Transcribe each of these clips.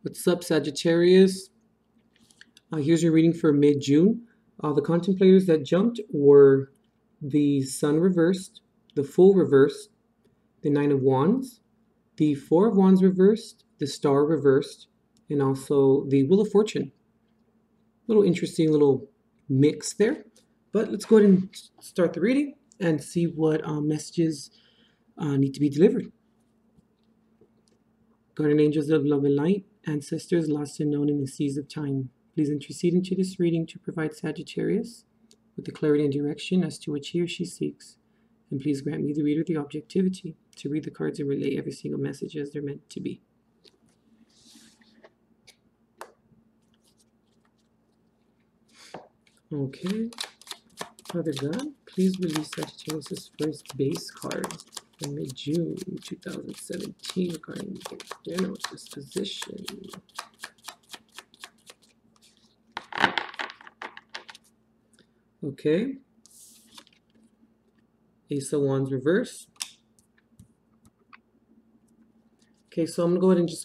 What's up, Sagittarius? Here's your reading for mid-June. The contemplators that jumped were the Sun reversed, the Fool reversed, the Nine of Wands, the Four of Wands reversed, the Star reversed, and also the Wheel of Fortune. Little interesting little mix there. But let's go ahead and start the reading and see what messages need to be delivered. Guardian angels of love and light, ancestors lost and known in the seas of time, please intercede into this reading to provide Sagittarius with the clarity and direction as to which he or she seeks. And please grant me, the reader, the objectivity to read the cards and relay every single message as they're meant to be. Okay. Father God, please release Sagittarius' first base card in mid-June 2017 regarding the general disposition. Okay. Ace of Wands reverse. Okay, so I'm gonna go ahead and just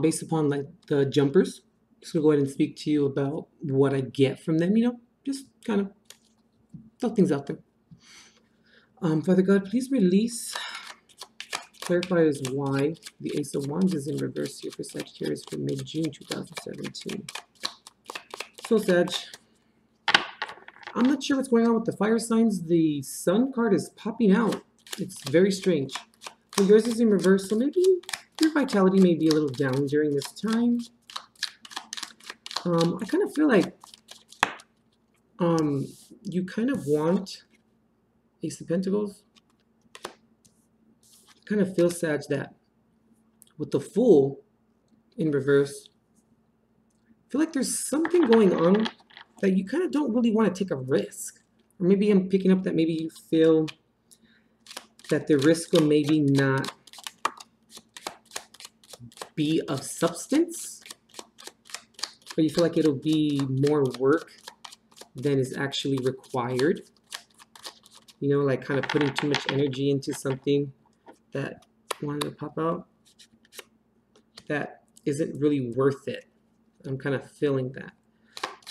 based upon like the jumpers, just gonna go ahead and speak to you about what I get from them, just kind of throw things out there. Father God, please clarify as why the Ace of Wands is in reverse here for Sagittarius for mid-June 2017. So Sag, I'm not sure what's going on with the fire signs. The Sun card is popping out. It's very strange. Well, yours is in reverse, so maybe your vitality may be a little down during this time. I kind of feel like you kind of want Ace of Pentacles. I kind of feel, Sag, that with the Fool in reverse, I feel like there's something going on that you kind of don't really want to take a risk. Or maybe I'm picking up that maybe you feel that the risk will maybe not be of substance, or you feel like it'll be more work than is actually required. Like kind of putting too much energy into something that wanted to pop out that isn't really worth it. I'm kind of feeling that.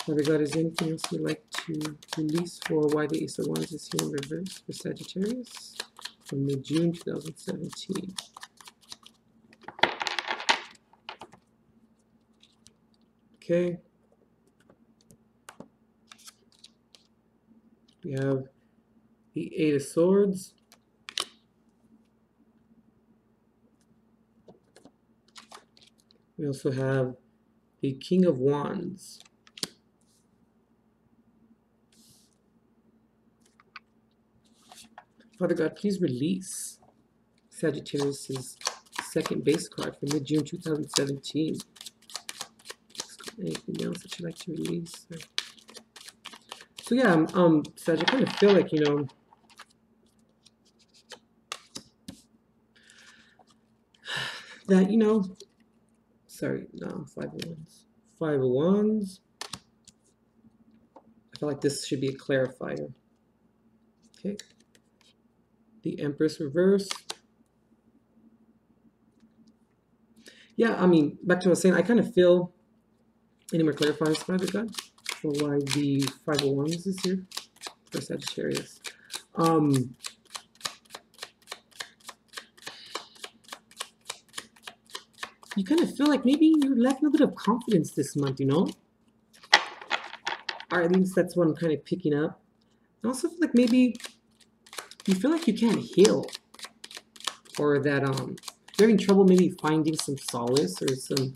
Father God, is there anything else you'd like to release for why the Ace of Wands is here in reverse for Sagittarius from mid-June 2017? Okay. We have the Eight of Swords. We also have the King of Wands. Father God, please release Sagittarius' second base card for mid-June 2017. Anything else that you'd like to release? So yeah, Sag, I kind of feel like, that, sorry, no, Five of Wands. Five of Wands. I feel like this should be a clarifier. Okay. The Empress reverse. Yeah, I mean, back to what I was saying, I kind of feel, any more clarifiers, Father God, for why the Five of Wands is here for Sagittarius. You kind of feel like maybe you're lacking a bit of confidence this month, Or at least that's what I'm kind of picking up. I also feel like maybe you feel like you can't heal, or that you're having trouble maybe finding some solace or some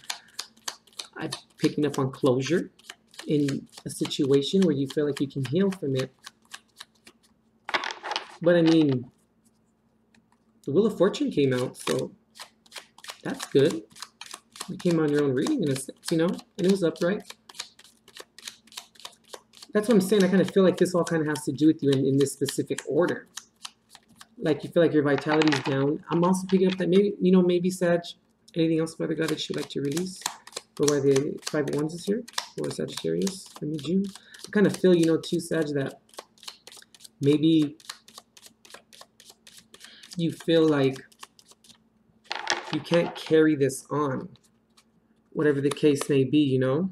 picking up on closure in a situation where you feel like you can heal from it. But I mean, the Wheel of Fortune came out, so that's good. You came on your own reading in a sense, and it was upright. That's what I'm saying. I kind of feel like this all kind of has to do with you in this specific order. Like you feel like your vitality is down. I'm also picking up that maybe, maybe Sag, anything else, Father God, that you'd like to release for why the Five of Wands is here for Sagittarius for mid-June. I kind of feel, too, Sag, that maybe you feel like you can't carry this on, whatever the case may be, you know?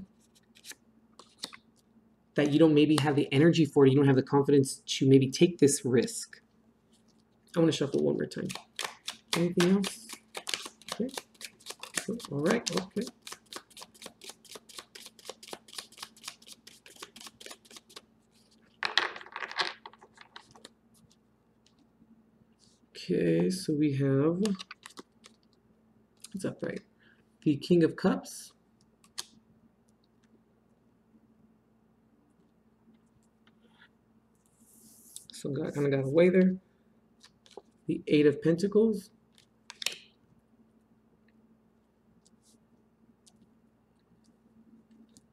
That you don't maybe have the energy for it, you don't have the confidence to maybe take this risk. I want to shuffle one more time. Anything else? Okay. All right, okay. Okay, so we have, what's upright? The King of Cups. So kind of got away there. The Eight of Pentacles.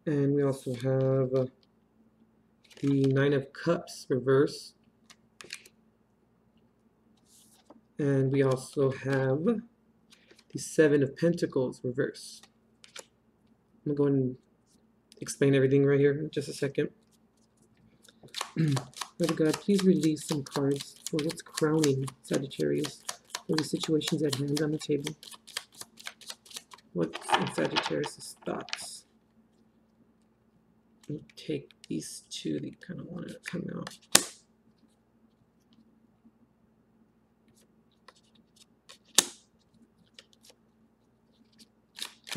And we also have the Nine of Cups reverse. And we also have the Seven of Pentacles reverse. I'm going to go ahead and explain everything right here in just a second. Lord God, please release some cards for what's crowning Sagittarius, for the situations at hand on the table. What's in Sagittarius' thoughts? I'll take these two that kind of want to come out.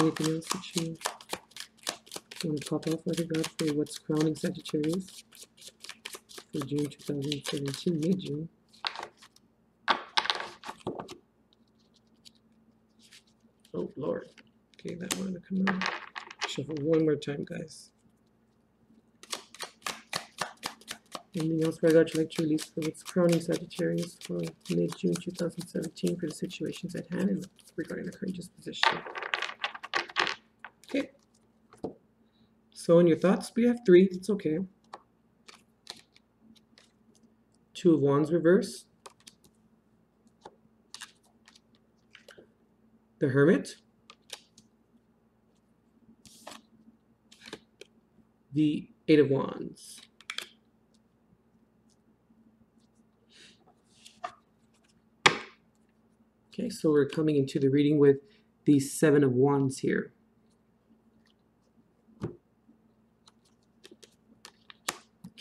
Anything else that you want to pop off, Lord God, for what's crowning Sagittarius for June 2017, mid-June? Oh, Lord. Okay, that one to come out. Shuffle one more time, guys. Anything else, Lord God, you'd like to release for what's crowning Sagittarius for mid-June 2017 for the situations at hand and regarding the current disposition? Okay. So in your thoughts, we have three. It's okay. Two of Wands reverse. The Hermit. The Eight of Wands. Okay, so we're coming into the reading with the Seven of Wands here.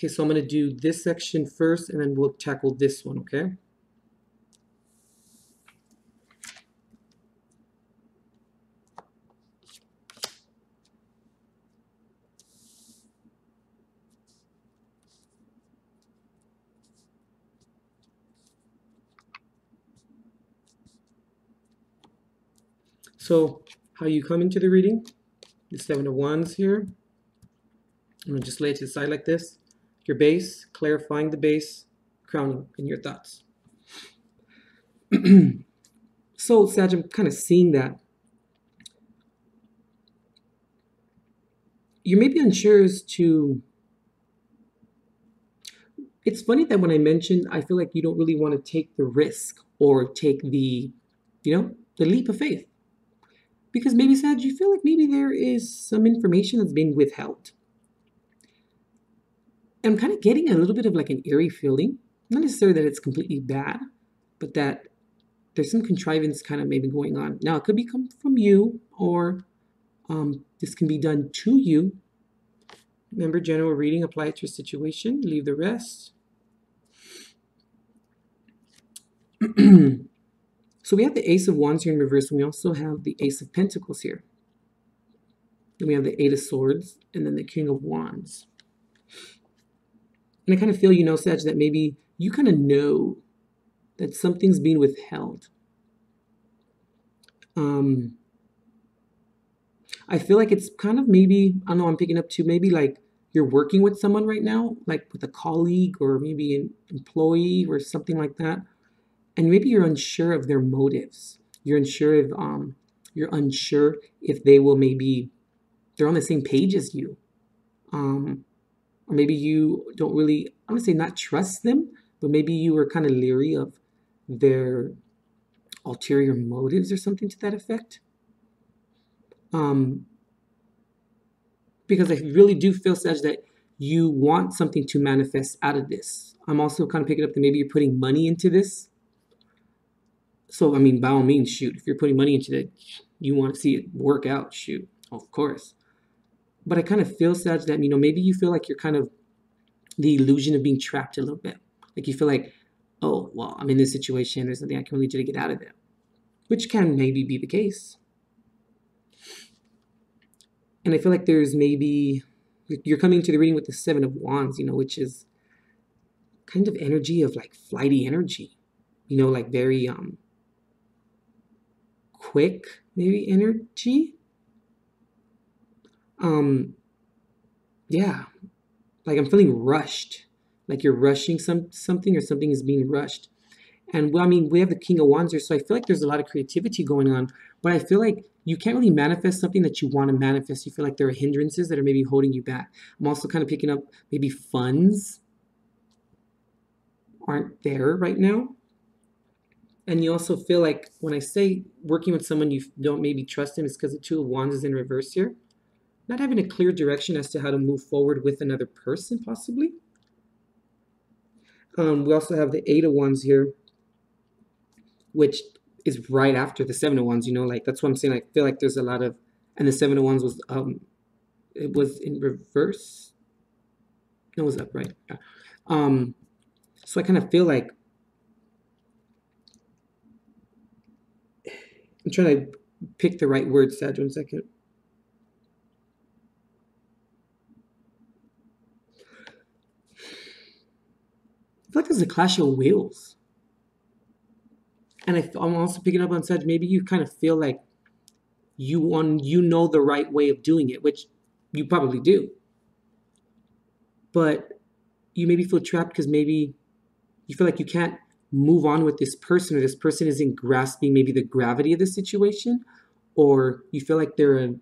Okay, so I'm going to do this section first, and then we'll tackle this one, okay? So, how you come into the reading, the Seven of Wands here. I'm going to just lay it to the side like this. Your base, clarifying the base, crowning in your thoughts. So, Sag, I'm kind of seeing that you may be unsure as to... It's funny that when I mentioned, I feel like you don't really want to take the risk or take the, the leap of faith. Because maybe, Sag, you feel like maybe there is some information that's being withheld. I'm kind of getting a little bit of like an eerie feeling. Not necessarily that it's completely bad, but that there's some contrivance kind of maybe going on. Now, it could be come from you, or this can be done to you. Remember, general reading, apply it to your situation, leave the rest. So we have the Ace of Wands here in reverse, and we also have the Ace of Pentacles here. Then we have the Eight of Swords, and then the King of Wands. And I kind of feel, Sag, that maybe you kind of know that something's being withheld. I feel like it's kind of maybe, I don't know, I'm picking up to maybe like you're working with someone right now, like with a colleague or maybe an employee or something like that. And maybe you're unsure of their motives. You're unsure if they will they're on the same page as you. Or maybe you don't really, I'm going to say not trust them, but maybe you were kind of leery of their ulterior motives or something to that effect. Because I really do feel, Sag, that you want something to manifest out of this. I'm also kind of picking up that maybe you're putting money into this. So, I mean, by all means, shoot. If you're putting money into it, you want to see it work out, shoot. Of course. But I kind of feel, Sag, that, maybe you feel like you're kind of the illusion of being trapped a little bit. Like you feel like, oh, well, I'm in this situation. There's nothing I can really do to get out of it. Which can maybe be the case. And I feel like there's maybe, you're coming to the reading with the Seven of Wands, which is kind of energy of like flighty energy. Like very quick, maybe energy. Yeah, like I'm feeling rushed, like you're rushing something or something is being rushed. And well, we have the King of Wands here, so I feel like there's a lot of creativity going on, but I feel like you can't really manifest something that you want to manifest. You feel like there are hindrances that are maybe holding you back. I'm also kind of picking up maybe funds aren't there right now. And you also feel like when I say working with someone you don't maybe trust him, it's because the Two of Wands is in reverse here. Not having a clear direction as to how to move forward with another person, possibly. We also have the Eight of Wands here, which is right after the Seven of Wands. Like that's what I'm saying. I feel like there's a lot of, and the Seven of Wands was it was in reverse. No, it was upright. Yeah. So I kind of feel like I'm trying to pick the right word, Sag. 1 second. I feel like there's a clash of wills. And I'm also picking up on Sag, maybe you kind of feel like you know the right way of doing it, which you probably do. But you maybe feel trapped because maybe you feel like you can't move on with this person, or this person isn't grasping maybe the gravity of the situation, or you feel like they're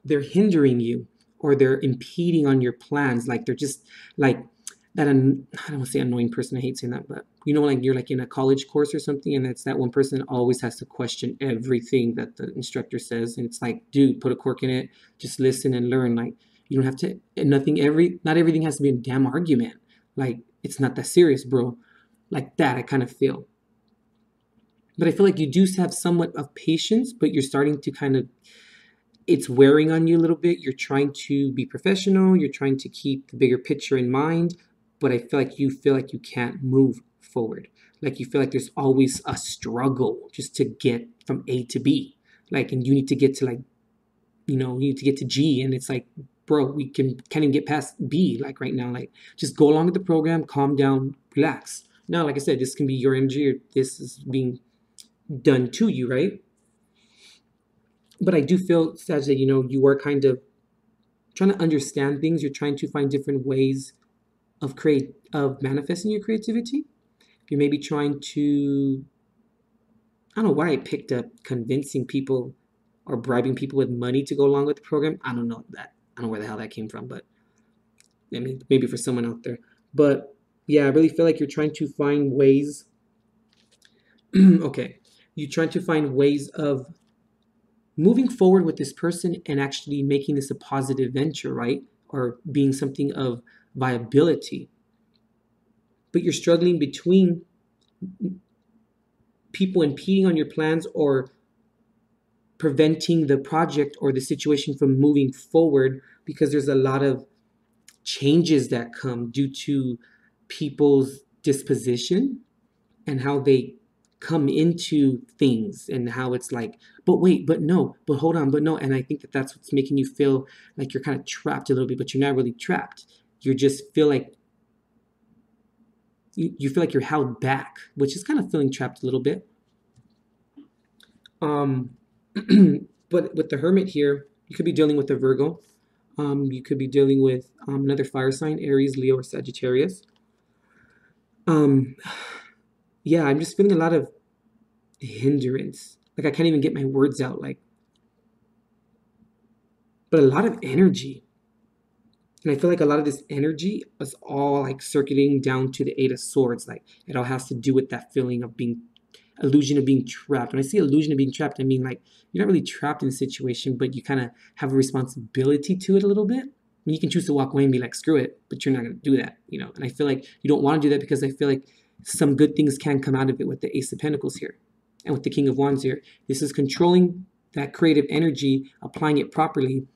hindering you, or they're impeding on your plans. Like they're just like that. I don't want to say annoying person. I hate saying that, but like you're like in a college course or something, and it's that one person that always has to question everything that the instructor says, and it's like, dude, put a cork in it. Just listen and learn. Like you don't have to. Not everything has to be a damn argument. Like it's not that serious, bro. Like that, I kind of feel. But I feel like you do have somewhat of patience, but you're starting to kind of, it's wearing on you a little bit. You're trying to be professional. You're trying to keep the bigger picture in mind. But I feel like you can't move forward. Like you feel like there's always a struggle just to get from A to B. Like, and you need to get to like, you need to get to G. And it's like, bro, we can't even get past B like right now. Like just go along with the program, calm down, relax. Now, like I said, this can be your energy, or this is being done to you, right? But I do feel, Sag, that you are kind of trying to understand things. You're trying to find different ways of manifesting your creativity. You're maybe trying to, I don't know why I picked up convincing people or bribing people with money to go along with the program. I don't know where the hell that came from, but maybe for someone out there. But yeah, I really feel like you're trying to find ways. Okay, you're trying to find ways of moving forward with this person and actually making this a positive venture, right? Or being something of viability. But you're struggling between people impeding on your plans or preventing the project or the situation from moving forward, because there's a lot of changes that come due to people's disposition and how they come into things, and how it's like, but wait, but no, but hold on, but no. And I think that that's what's making you feel like you're kind of trapped a little bit, but you're not really trapped. You just feel like you feel like you're held back, which is kind of feeling trapped a little bit. But with the Hermit here, you could be dealing with a Virgo. You could be dealing with another fire sign, Aries, Leo, or Sagittarius. Yeah, I'm just feeling a lot of hindrance. Like I can't even get my words out. Like, but a lot of energy. And I feel like a lot of this energy is all like circulating down to the Eight of Swords. Like it all has to do with that feeling of illusion of being trapped. When I say illusion of being trapped, I mean like you're not really trapped in a situation, but you kind of have a responsibility to it a little bit. You can choose to walk away and be like, screw it, but you're not going to do that, And I feel like you don't want to do that because I feel like some good things can come out of it with the Ace of Pentacles here and with the King of Wands here. This is controlling that creative energy, applying it properly.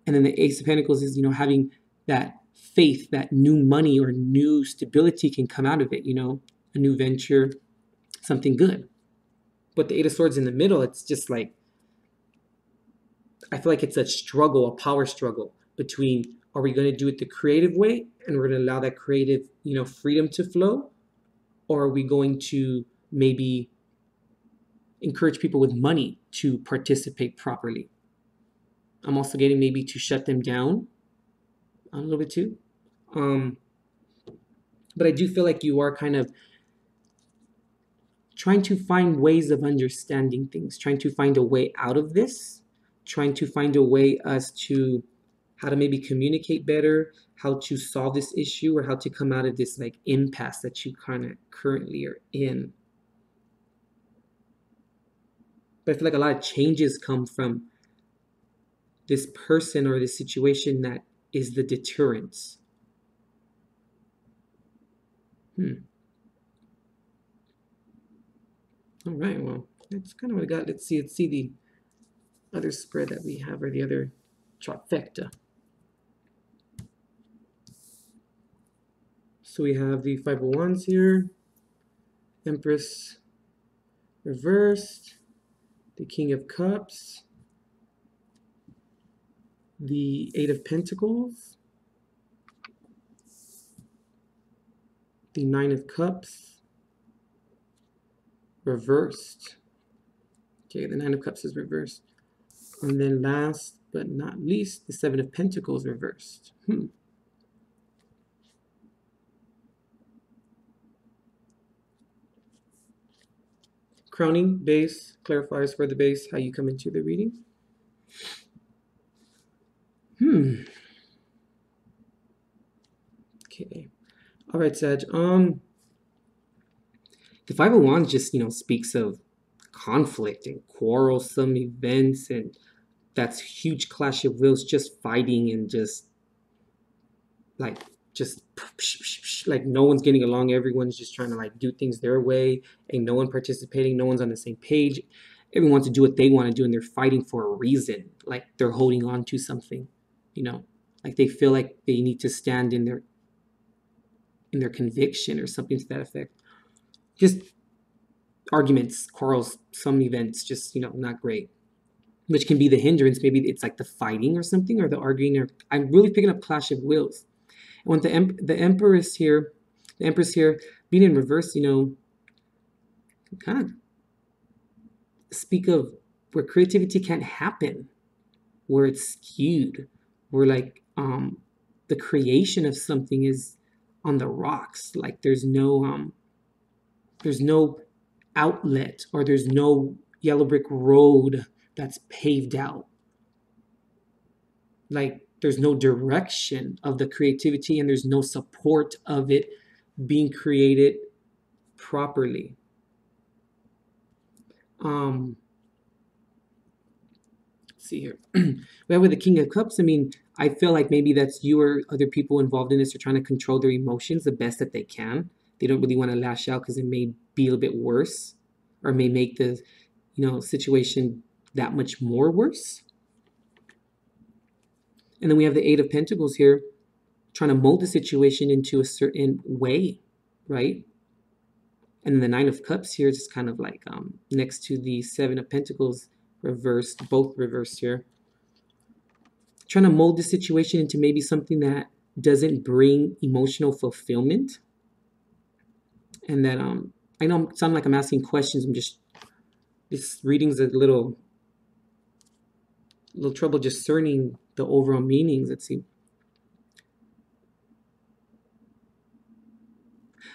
And then the Ace of Pentacles is, having that faith that new money or new stability can come out of it, a new venture, something good. But the Eight of Swords in the middle, it's just like, I feel like it's a struggle, a power struggle between, are we going to do it the creative way and we're going to allow that creative, freedom to flow? Or are we going to maybe encourage people with money to participate properly? I'm also getting maybe to shut them down a little bit too. But I do feel like you are kind of trying to find ways of understanding things, trying to find a way out of this, trying to find a way as to how to maybe communicate better, how to solve this issue, or how to come out of this like impasse that you kind of currently are in. But I feel like a lot of changes come from this person or this situation that is the deterrence. All right, well, that's kind of what I got. Let's see the other spread that we have, or the other trifecta. So we have the Five of Wands here, Empress reversed, the King of Cups, the Eight of Pentacles, the Nine of Cups, reversed. Okay, the Nine of Cups is reversed. And then last but not least, the Seven of Pentacles reversed. Crowning, base, clarifiers for the base, how you come into the reading. Okay. All right, Sag. The Five of Wands just, speaks of conflict and quarrelsome events, and that's huge clash of wills, just fighting and just like no one's getting along. Everyone's just trying to like do things their way, and no one participating, no one's on the same page. Everyone wants to do what they want to do, and they're fighting for a reason. Like they're holding on to something, like they feel like they need to stand in their conviction or something to that effect. Just arguments, quarrels, some events, just not great, which can be the hindrance. Maybe it's like the fighting or something, or the arguing, or I'm really picking up clash of wills. And when the Empress here being in reverse, kind of speak of where creativity can't happen, where it's skewed, where like the creation of something is on the rocks. Like there's no outlet, or there's no yellow brick road that's paved out. Like there's no direction of the creativity, and there's no support of it being created properly. Let's see here. We have with the King of Cups. I mean, I feel like maybe that's you or other people involved in this are trying to control their emotions the best that they can. They don't really want to lash out because it may be a little bit worse, or may make the situation that much more worse. And then we have the Eight of Pentacles here, trying to mold the situation into a certain way, right? And then the Nine of Cups here is just kind of like next to the Seven of Pentacles reversed, both reversed here. Trying to mold the situation into maybe something that doesn't bring emotional fulfillment. And that I know it sounds like I'm asking questions. This reading's a little trouble discerning the overall meanings. Let's see.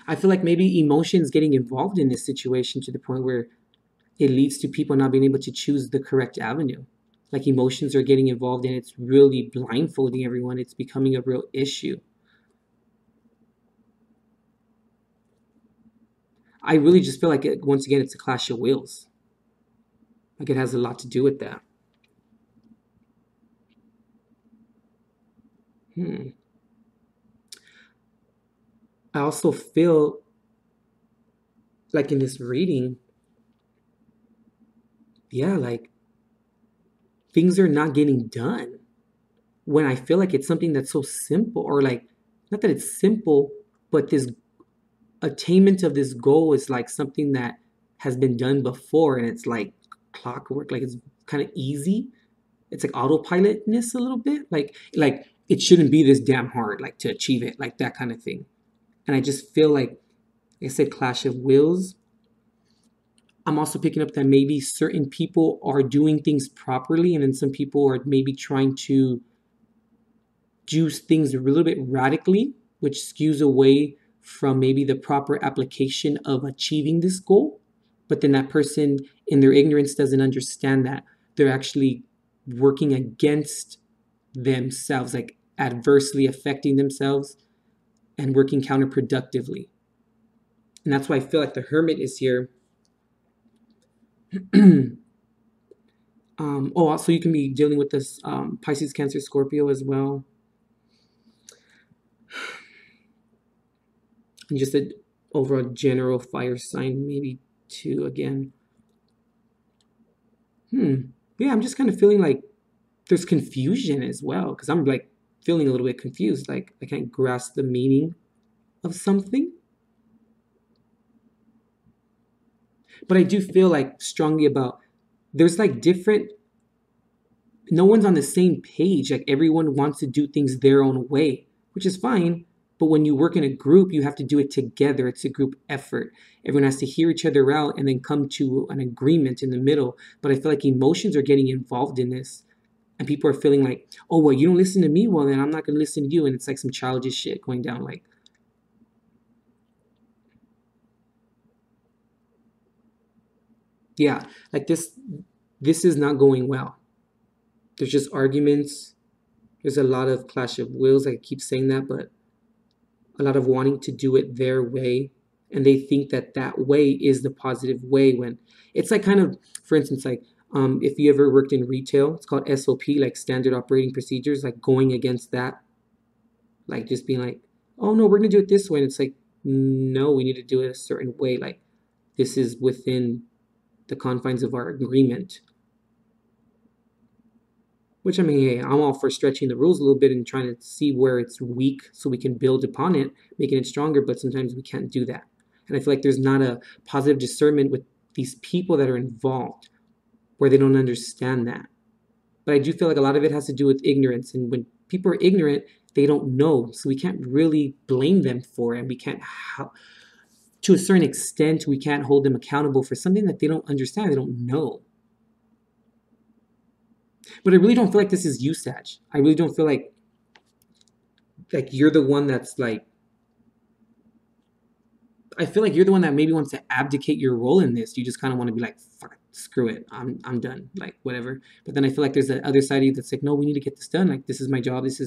I feel like maybe emotions getting involved in this situation to the point where it leads to people not being able to choose the correct avenue. Like emotions are getting involved, and it's really blindfolding everyone. It's becoming a real issue. I really just feel like, once again, it's a clash of wills. Like it has a lot to do with that. I also feel like in this reading, yeah, like things are not getting done when I feel like it's something that's so simple, or like, not that it's simple, but this attainment of this goal is like something that has been done before, and it's like clockwork, like it's kind of easy. It's like autopilotness a little bit, like it shouldn't be this damn hard, like to achieve it, like that kind of thing. And I just feel like I said, clash of wills. I'm also picking up that maybe certain people are doing things properly, and then some people are maybe trying to do things a little bit radically, which skews away from maybe the proper application of achieving this goal. But then that person, in their ignorance, doesn't understand that they're actually working against themselves, like adversely affecting themselves and working counterproductively. And that's why I feel like the Hermit is here. Oh, also you can be dealing with this Pisces, Cancer, Scorpio as well. And just an overall general fire sign, maybe too, again. Yeah, I'm just kind of feeling like there's confusion as well, because I'm like feeling a little bit confused. Like I can't grasp the meaning of something. But I do feel like strongly about there's like different, no one's on the same page. Like everyone wants to do things their own way, which is fine. But when you work in a group, you have to do it together. It's a group effort. Everyone has to hear each other out and then come to an agreement in the middle. But I feel like emotions are getting involved in this. And people are feeling like, oh, well, you don't listen to me? Well, then I'm not going to listen to you. And it's like some childish shit going down. Like, yeah, like this is not going well. There's just arguments. There's a lot of clash of wills. I keep saying that, but a lot of wanting to do it their way, and they think that that way is the positive way, when it's like, kind of, for instance, like if you ever worked in retail, it's called SOP, like standard operating procedures, like going against that, like just being like, oh no, we're gonna do it this way, and it's like, no, we need to do it a certain way, like this is within the confines of our agreement. Which, I mean, hey, I'm all for stretching the rules a little bit and trying to see where it's weak so we can build upon it, making it stronger, but sometimes we can't do that. And I feel like there's not a positive discernment with these people that are involved, where they don't understand that. But I do feel like a lot of it has to do with ignorance. And when people are ignorant, they don't know. So we can't really blame them for it. And we can't, to a certain extent, we can't hold them accountable for something that they don't understand, they don't know. But I really don't feel like this is you, Sag. I really don't feel like you're the one that's like, I feel like you're the one that maybe wants to abdicate your role in this. You just kind of want to be like, fuck, screw it, I'm done, like whatever. But then I feel like there's that other side of you that's like, no, we need to get this done. Like this is my job. This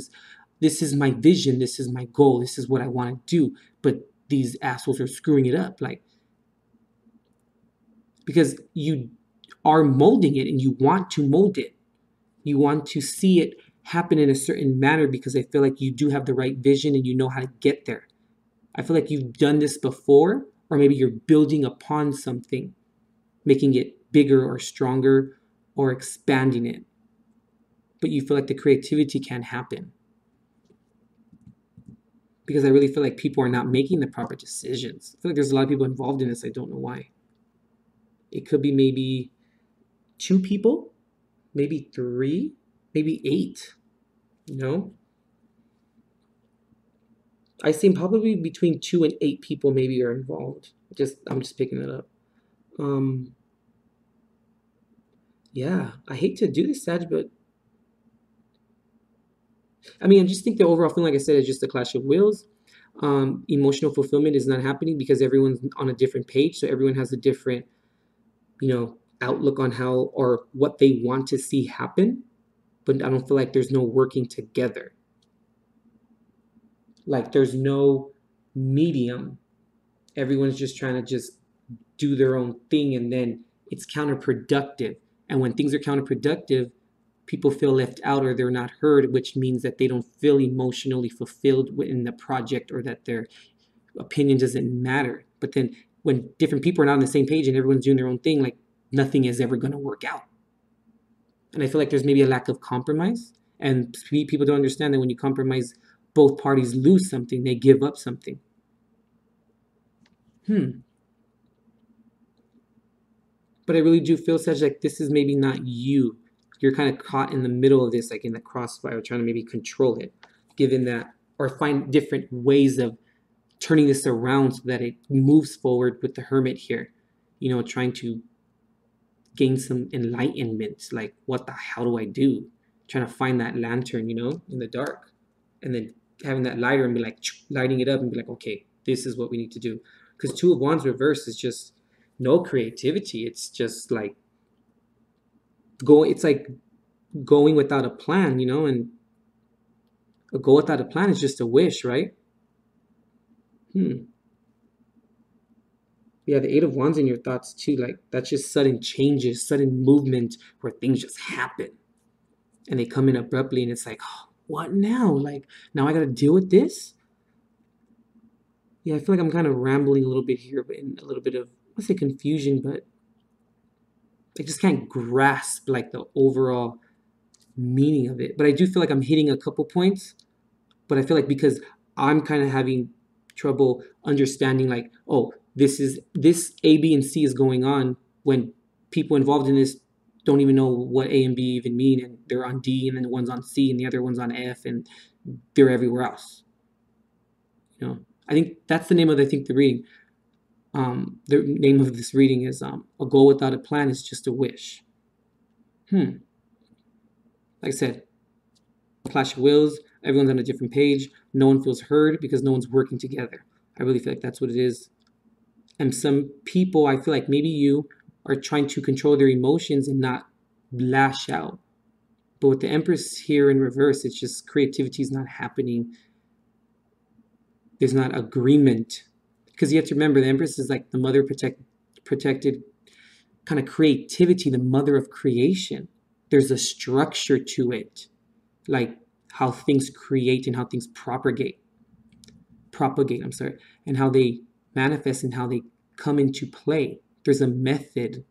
is my vision. This is my goal. This is what I want to do. But these assholes are screwing it up, like, because you are molding it and you want to mold it. You want to see it happen in a certain manner because I feel like you do have the right vision and you know how to get there. I feel like you've done this before, or maybe you're building upon something, making it bigger or stronger or expanding it. But you feel like the creativity can't happen. Because I really feel like people are not making the proper decisions. I feel like there's a lot of people involved in this. I don't know why. It could be maybe 2 people, maybe 3, maybe 8, you know? I see probably between 2 and 8 people maybe are involved. I'm just picking it up. Yeah, I hate to do this, Sag, but I mean, I just think the overall feeling, like I said, is just a clash of wills. Emotional fulfillment is not happening because everyone's on a different page, so everyone has a different, outlook on how or what they want to see happen. But I don't feel like there's no working together. Like there's no medium. Everyone's just trying to just do their own thing, and then it's counterproductive. And when things are counterproductive, people feel left out or they're not heard, which means that they don't feel emotionally fulfilled in the project, or that their opinion doesn't matter. But then when different people are not on the same page and everyone's doing their own thing, like nothing is ever going to work out. And I feel like there's maybe a lack of compromise, and people don't understand that when you compromise, both parties lose something, they give up something. But I really do feel such like this is maybe not you. You're kind of caught in the middle of this, like in the crossfire, trying to maybe control it, given that, or find different ways of turning this around so that it moves forward with the Hermit here. You know, trying to gain some enlightenment, like what the hell do I do? Trying to find that lantern, you know, in the dark, and then having that lighter and be like lighting it up and be like, okay, this is what we need to do. Because Two of Wands reverse is just no creativity. It's just like it's like going without a plan, you know, and a go without a plan is just a wish, right? Yeah, the Eight of Wands in your thoughts too, like that's just sudden changes, sudden movement where things just happen and they come in abruptly and it's like, oh, what now? Like, now I gotta deal with this? Yeah, I feel like I'm kind of rambling a little bit here, but in a little bit of, let's say confusion, but I just can't grasp like the overall meaning of it. But I do feel like I'm hitting a couple points, but I feel like because I'm kind of having trouble understanding like, oh, this A, B, and C is going on when people involved in this don't even know what A and B even mean, and they're on D, and then the one's on C, and the other one's on F, and they're everywhere else. You know, I think that's the name of the reading. The name of this reading is a goal without a plan is just a wish. Like I said, clash of wills. Everyone's on a different page. No one feels heard because no one's working together. I really feel like that's what it is. And some people, I feel like maybe you are trying to control their emotions and not lash out. But with the Empress here in reverse, it's just creativity is not happening. There's not agreement. Because you have to remember, the Empress is like the mother protected kind of creativity, the mother of creation. There's a structure to it, like how things create and how things propagate, and how they manifest and how they come into play. There's a method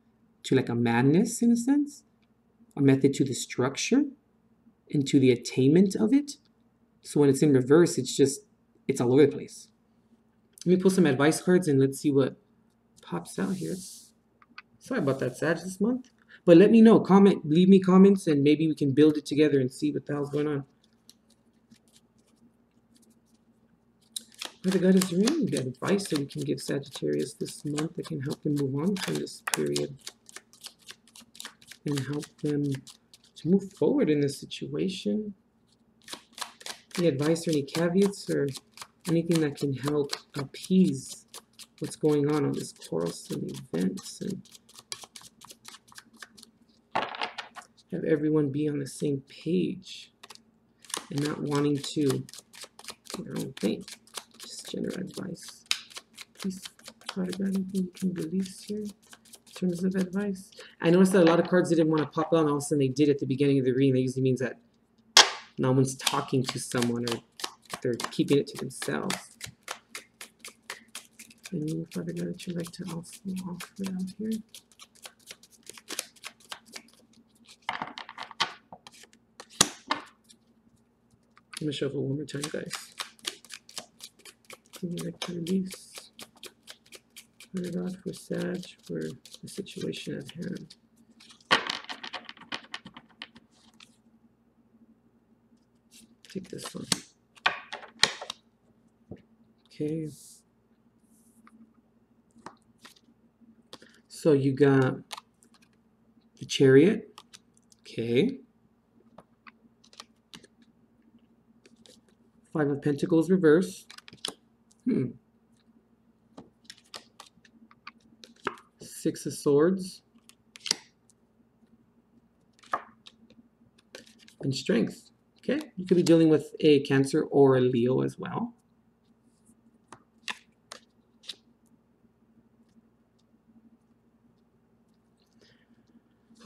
to like a madness in a sense, a method to the structure and to the attainment of it. So when it's in reverse, it's all over the place. Let me pull some advice cards and let's see what pops out here. Sorry about that, Sag, this month. But let me know, leave me comments, and maybe we can build it together and see what the hell's going on. What God is there any advice that we can give Sagittarius this month that can help them move on from this period and help them to move forward in this situation? Any advice or any caveats or anything that can help appease what's going on this quarrelsome events and have everyone be on the same page and not wanting to do their own thing. Just general advice. Please, God, anything you can release here in terms of advice? I noticed that a lot of cards didn't want to pop out, and all of a sudden they did at the beginning of the reading. That usually means that no one's talking to someone or they're keeping it to themselves. And you, Father God, that you'd like to also offer out here. I'm going to shuffle one more time, guys. Would you like to release, Father God, for Sag, for the situation at hand? Take this one. Okay. So you got the Chariot. Okay. Five of Pentacles reverse. Six of Swords. And Strength. Okay. You could be dealing with a Cancer or a Leo as well.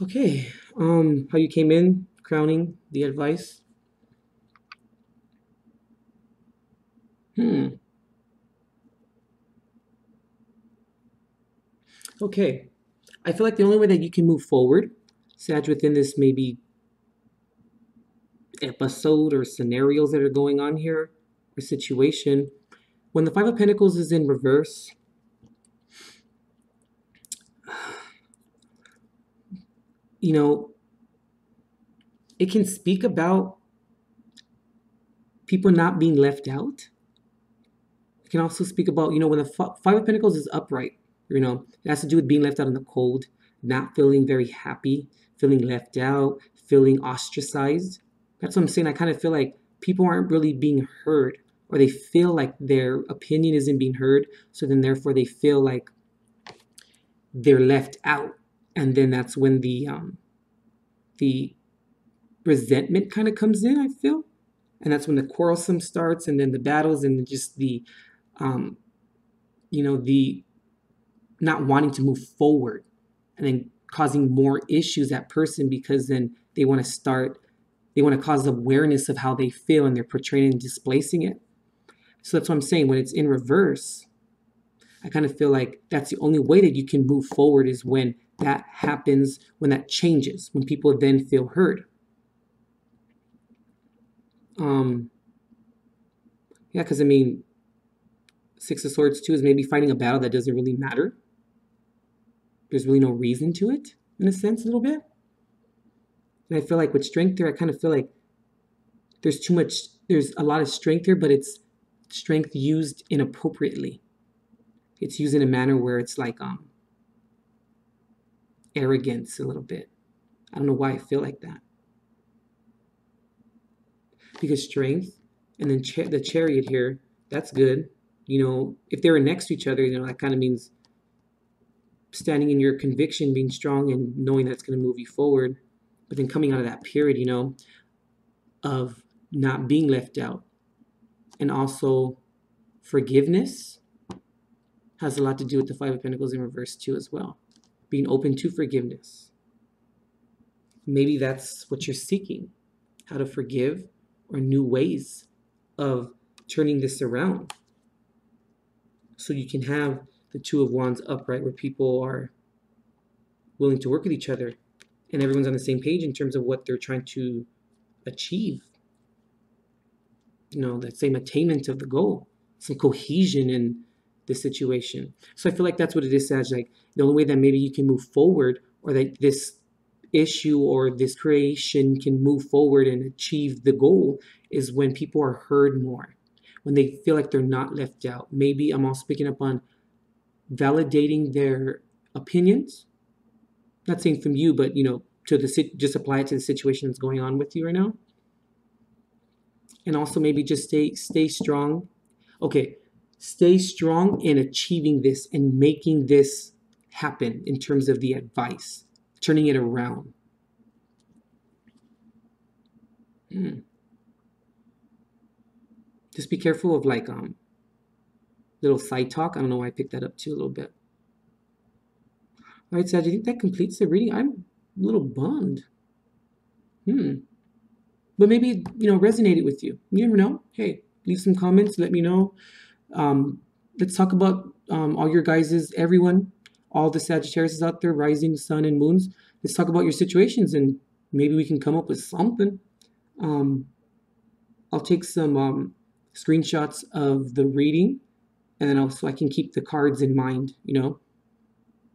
Okay. How you came in, crowning the advice. Okay. I feel like the only way that you can move forward, Sag, within this maybe episode or scenarios that are going on here, or situation, when the Five of Pentacles is in reverse, you know, it can speak about people not being left out. It can also speak about, when the Five of Pentacles is upright, it has to do with being left out in the cold, not feeling very happy, feeling left out, feeling ostracized. That's what I'm saying. I kind of feel like people aren't really being heard, or they feel like their opinion isn't being heard. So then, therefore, they feel like they're left out. And then that's when the resentment kind of comes in, I feel. And that's when the quarrelsome starts, and then the battles, and just the the not wanting to move forward, and then causing more issues that person, because then they want to cause awareness of how they feel, and they're portraying and displacing it. So that's what I'm saying. When it's in reverse, I kind of feel like that's the only way that you can move forward, is when that happens, when that changes, when people then feel heard. Yeah, because I mean, Six of Swords too is maybe fighting a battle that doesn't really matter. There's really no reason to it, in a sense, a little bit. And I feel like with Strength there, I kind of feel like there's a lot of strength here, but it's strength used inappropriately. It's used in a manner where it's like arrogance a little bit. I don't know why I feel like that. Because Strength and then the Chariot here, that's good. If they were next to each other, that kind of means standing in your conviction, being strong, and knowing that's going to move you forward. But then coming out of that period, of not being left out, and also forgiveness has a lot to do with the Five of Pentacles in reverse too, as well. Being open to forgiveness. Maybe that's what you're seeking, how to forgive, or new ways of turning this around, so you can have the Two of Wands upright, where people are willing to work with each other, and everyone's on the same page in terms of what they're trying to achieve. That same attainment of the goal, some cohesion in the situation. So I feel like that's what it is, Sag. Like, the only way that maybe you can move forward, or that this issue or this creation can move forward and achieve the goal, is when people are heard more, when they feel like they're not left out. Maybe I'm also picking up on validating their opinions. Not saying from you, but just apply it to the situation that's going on with you right now. And also maybe just stay strong. Okay, stay strong in achieving this and making this happen in terms of the advice, turning it around. Just be careful of little side talk. I don't know why I picked that up too a little bit. All right, Sag, I think that completes the reading. I'm a little bummed. But maybe it, resonated with you. You never know. Hey, leave some comments. Let me know. Let's talk about all your guys's, everyone, all the Sagittarius out there, rising sun and moons. Let's talk about your situations, and maybe we can come up with something. I'll take some screenshots of the reading, and then so I can keep the cards in mind,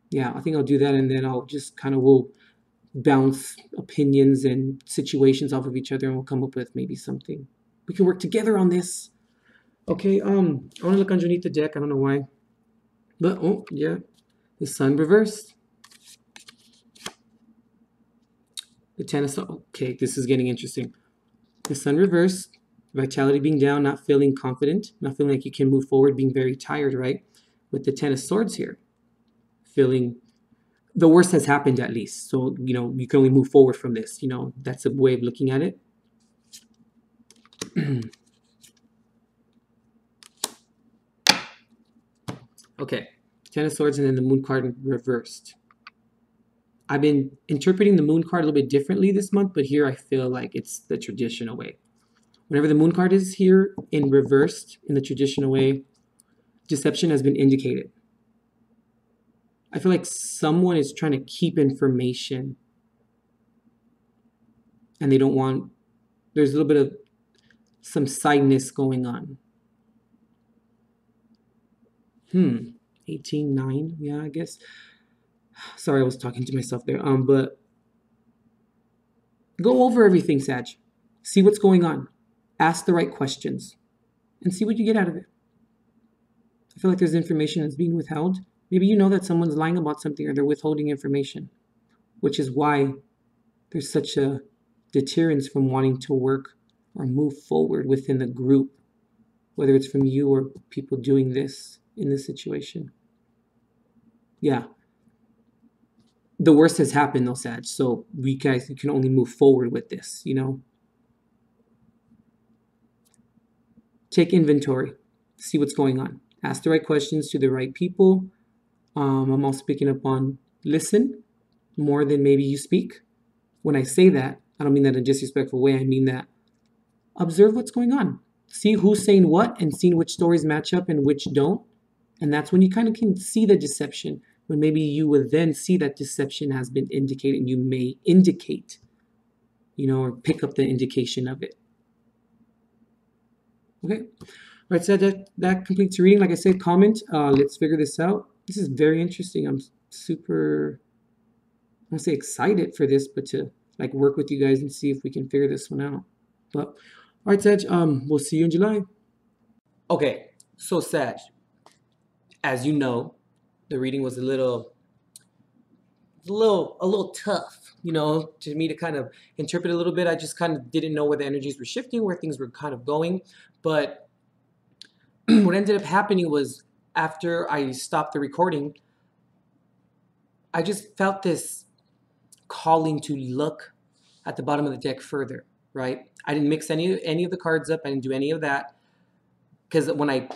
Yeah, I think I'll do that, and then I'll just we'll bounce opinions and situations off of each other, and we'll come up with maybe something. We can work together on this. Okay, I want to look underneath the deck. I don't know why. But, oh, yeah. The Sun reversed. The Ten of Swords. Okay, this is getting interesting. The Sun reversed. Vitality being down, not feeling confident, not feeling like you can move forward, being very tired, right? With the Ten of Swords here. Feeling the worst has happened, at least. So, you can only move forward from this. That's a way of looking at it. Okay, Ten of Swords, and then the Moon card reversed. I've been interpreting the Moon card a little bit differently this month, but here I feel like it's the traditional way. Whenever the Moon card is here in reversed in the traditional way, deception has been indicated. I feel like someone is trying to keep information and they don't want, there's a little bit of some sideness going on. 18-9, yeah, I guess. Sorry, I was talking to myself there. But go over everything, Sag. See what's going on. Ask the right questions and see what you get out of it. I feel like there's information that's being withheld. Maybe you know that someone's lying about something or they're withholding information, which is why there's such a deterrence from wanting to work or move forward within the group, whether it's from you or people doing this in this situation. Yeah. The worst has happened though, Sag. So you can only move forward with this, you know? Take inventory. See what's going on. Ask the right questions to the right people. I'm also picking up on listen more than maybe you speak. When I say that, I don't mean that in a disrespectful way. I mean that observe what's going on. See who's saying what and seeing which stories match up and which don't. And that's when you kind of can see the deception. When maybe you would then see that deception has been indicated and you may indicate, you know, or pick up the indication of it. Okay. All right, so that completes your reading. Like I said, comment. Let's figure this out. This is very interesting. I'm super, I won't say excited for this, but to like work with you guys and see if we can figure this one out. But all right, Sag, we'll see you in July. Okay, so Sag, as you know, the reading was a little tough, you know, to me to kind of interpret a little bit. I just kind of didn't know where the energies were shifting, where things were kind of going. But what ended up happening was after I stopped the recording, I just felt this calling to look at the bottom of the deck further, right? I didn't mix any of the cards up. I didn't do any of that because when I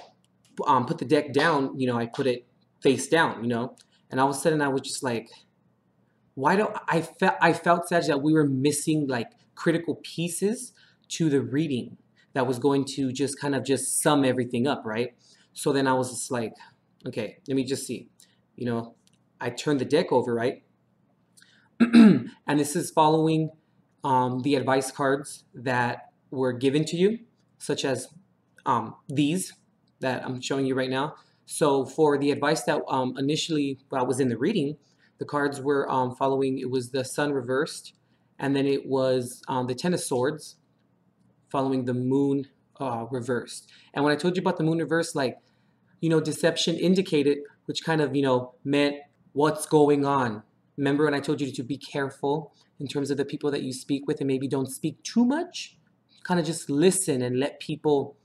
put the deck down, you know, I put it face down, you know, and all of a sudden I was just like, why don't I felt, Sag, that we were missing like critical pieces to the reading that was going to just kind of just sum everything up, right? So then I was just like, okay, let me just see. You know, I turned the deck over, right? And this is following the advice cards that were given to you, such as these that I'm showing you right now. So for the advice that initially was in the reading, the cards were following, it was the Sun reversed, and then it was the Ten of Swords, following the Moon reversed. And when I told you about the Moon reversed, like, you know, deception indicated, which kind of, you know, meant what's going on. Remember when I told you to be careful in terms of the people that you speak with and maybe don't speak too much? Kind of just listen and let people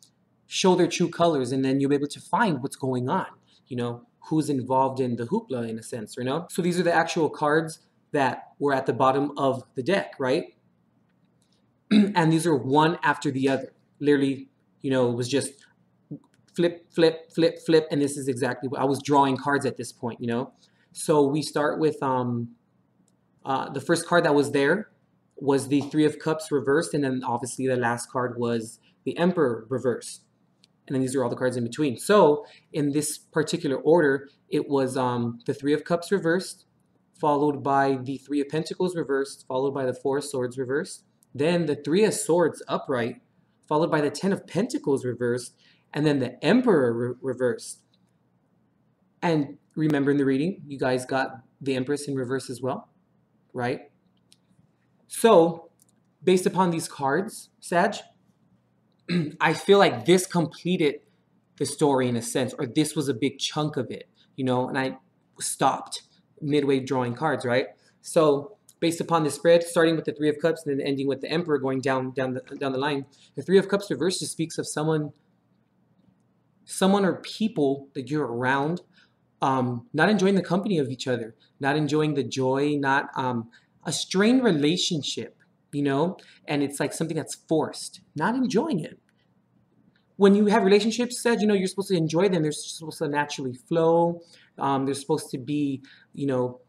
show their true colors, and then you'll be able to find what's going on, you know, who's involved in the hoopla in a sense, you know? So these are the actual cards that were at the bottom of the deck, right? And these are one after the other. Literally, you know, it was just flip, flip, flip, flip, and this is exactly what I was drawing cards at this point, you know? So we start with the first card that was there was the Three of Cups reversed, and then obviously the last card was the Emperor reversed. And then these are all the cards in between. So in this particular order, it was the Three of Cups reversed, followed by the Three of Pentacles reversed, followed by the Four of Swords reversed, then the Three of Swords upright, followed by the Ten of Pentacles reversed, and then the Emperor reversed. And remember in the reading, you guys got the Empress in reverse as well, right? So based upon these cards, Sag, I feel like this completed the story in a sense, or this was a big chunk of it, you know, and I stopped midway drawing cards, right? So based upon the spread, starting with the Three of Cups and then ending with the Emperor going down the line, the Three of Cups reverse just speaks of someone or people that you're around, not enjoying the company of each other, not enjoying the joy, not a strained relationship, you know, and it's like something that's forced, not enjoying it. When you have relationships, Sag, you know, you're supposed to enjoy them. They're supposed to naturally flow. They're supposed to be, you know,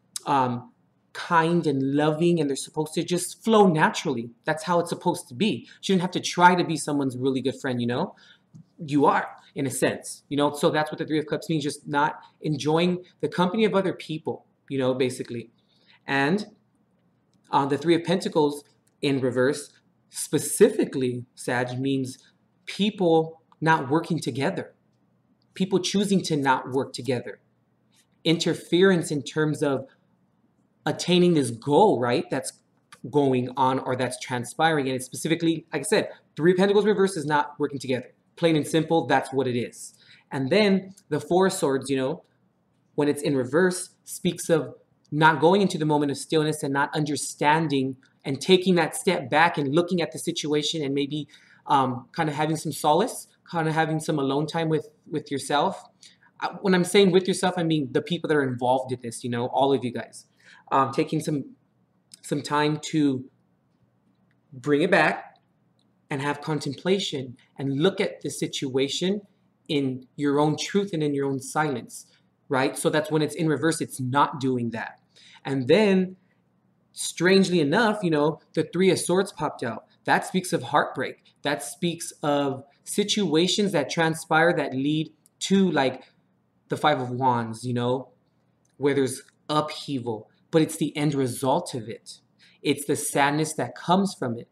kind and loving, and they're supposed to just flow naturally. That's how it's supposed to be. You shouldn't have to try to be someone's really good friend, you know. you are, in a sense, you know. So that's what the Three of Cups means, just not enjoying the company of other people, you know, basically. And the Three of Pentacles in reverse, specifically, Sag, means people not working together, people choosing to not work together, interference in terms of attaining this goal, right? That's going on or that's transpiring. And it's specifically, like I said, Three of Pentacles reverse is not working together. Plain and simple, that's what it is. And then the Four of Swords, you know, when it's in reverse, speaks of not going into the moment of stillness and not understanding and taking that step back and looking at the situation and maybe kind of having some solace, kind of having some alone time with yourself. When I'm saying with yourself, I mean the people that are involved in this, you know, all of you guys. Taking some time to bring it back and have contemplation and look at the situation in your own truth and in your own silence, right? So that's when it's in reverse, it's not doing that. And then, strangely enough, you know, the Three of Swords popped out. That speaks of heartbreak. That speaks of situations that transpire that lead to, like, the Five of Wands, you know, where there's upheaval, but it's the end result of it. It's the sadness that comes from it.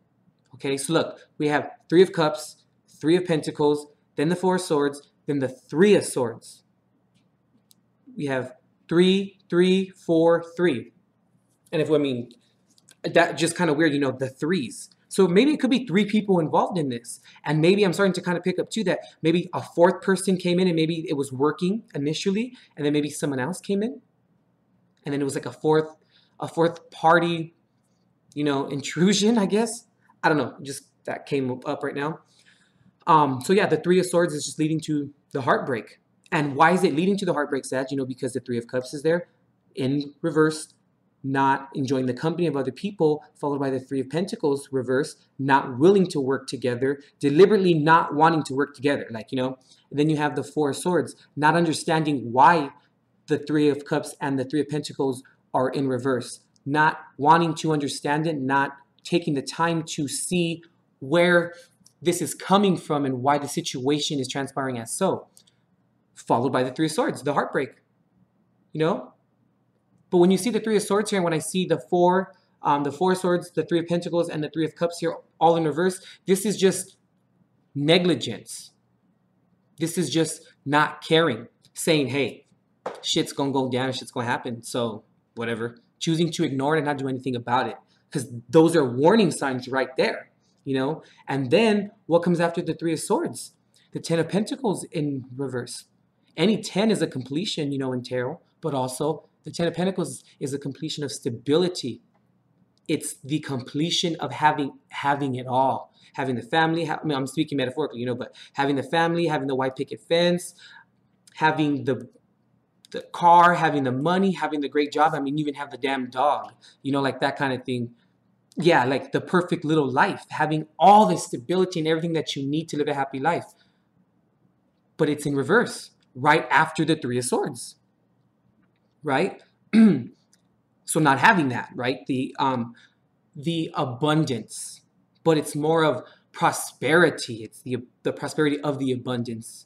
Okay, so look, we have Three of Cups, Three of Pentacles, then the Four of Swords, then the Three of Swords. We have 3, 3, 4, 3. And if, I mean, that just kind of weird, you know, the threes. So maybe it could be three people involved in this. And maybe I'm starting to kind of pick up too that maybe a fourth person came in and maybe it was working initially, and then maybe someone else came in. And then it was like a fourth party, you know, intrusion, I guess. I don't know, just that came up right now. So yeah, the Three of Swords is just leading to the heartbreak. And why is it leading to the heartbreak, Sag? You know, because the Three of Cups is there in reverse, not enjoying the company of other people, followed by the Three of Pentacles reverse, not willing to work together, deliberately not wanting to work together, like, you know. And then you have the Four of Swords, not understanding why the Three of Cups and the Three of Pentacles are in reverse, not wanting to understand it, not taking the time to see where this is coming from and why the situation is transpiring as so, followed by the Three of Swords, the heartbreak, you know. But when you see the Three of Swords here, and when I see the Four of Swords, the Three of Pentacles, and the Three of Cups here, all in reverse, this is just negligence. This is just not caring, saying, hey, shit's gonna go down, shit's gonna happen, so whatever. Choosing to ignore it and not do anything about it, because those are warning signs right there, you know. And then what comes after the Three of Swords? The Ten of Pentacles in reverse. Any 10 is a completion, you know, in tarot, but also the Ten of Pentacles is a completion of stability. It's the completion of having it all. Having the family, I mean, I'm speaking metaphorically, you know, but having the family, having the white picket fence, having the car, having the money, having the great job. I mean, you even have the damn dog, you know, like that kind of thing. Yeah, like the perfect little life, having all the stability and everything that you need to live a happy life. But it's in reverse, right after the Three of Swords. Right? So not having that, right? The abundance, but it's more of prosperity. It's the prosperity of the abundance,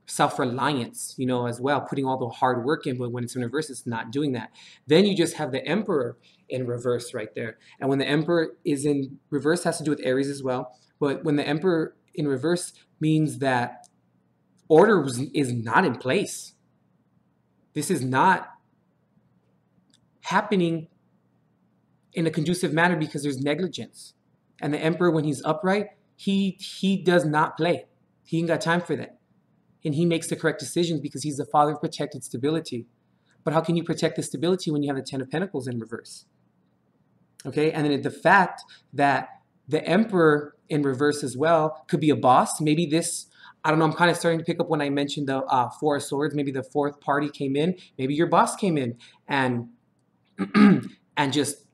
self-reliance, you know, as well, putting all the hard work in, but when it's in reverse, it's not doing that. Then you just have the Emperor in reverse right there. And when the Emperor is in reverse, has to do with Aries as well. But when the Emperor in reverse means that order is not in place. This is not happening in a conducive manner because there's negligence. And the Emperor, when he's upright, he does not play. He ain't got time for that. And he makes the correct decisions because he's the father of protected stability. But how can you protect the stability when you have the Ten of Pentacles in reverse? Okay, and then the fact that the Emperor in reverse as well could be a boss. Maybe this, I don't know, I'm kind of starting to pick up when I mentioned the Four of Swords. Maybe the fourth party came in. Maybe your boss came in and and just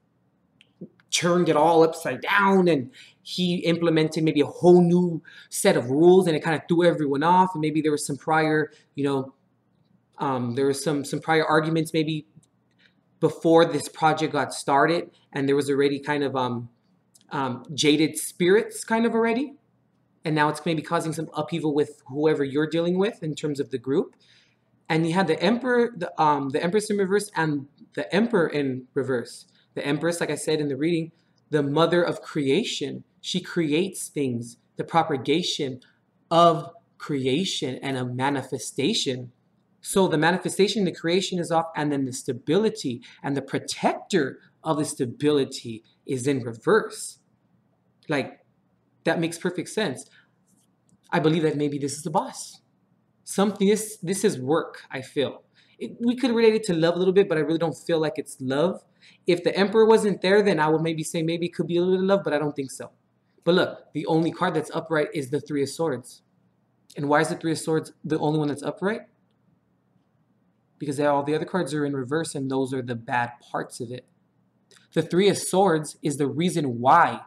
turned it all upside down, and he implemented maybe a whole new set of rules, and it kind of threw everyone off. And maybe there was some prior, you know, there was some prior arguments maybe before this project got started, and there was already kind of jaded spirits kind of already. and now it's maybe causing some upheaval with whoever you're dealing with in terms of the group. And you had the Emperor, the Empress in reverse, and the Emperor in reverse. The Empress, like I said in the reading, the mother of creation. She creates things, the propagation of creation and a manifestation. So the manifestation, the creation is off, and then the stability and the protector of the stability is in reverse. Like, that makes perfect sense. I believe that maybe this is the boss. Something, this is work, I feel. We could relate it to love a little bit, but I really don't feel like it's love. If the Emperor wasn't there, then I would maybe say maybe it could be a little bit of love, but I don't think so. But look, the only card that's upright is the Three of Swords. And why is the Three of Swords the only one that's upright? Because all the other cards are in reverse, and those are the bad parts of it. The Three of Swords is the reason why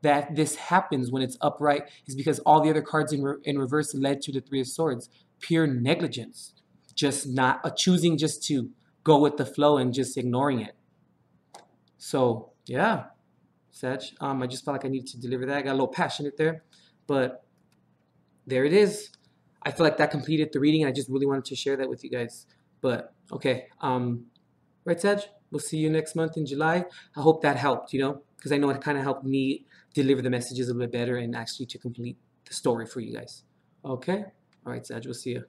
that this happens when it's upright, is because all the other cards in reverse led to the Three of Swords. Pure negligence. Just not choosing just to go with the flow and just ignoring it. So, yeah, Sag. I just felt like I needed to deliver that. I got a little passionate there, but there it is. I feel like that completed the reading, and I just really wanted to share that with you guys. But, okay. Right, Sag? We'll see you next month in July. I hope that helped, because I know it kind of helped me deliver the messages a little bit better and actually to complete the story for you guys. Okay? All right, Sag, we'll see you.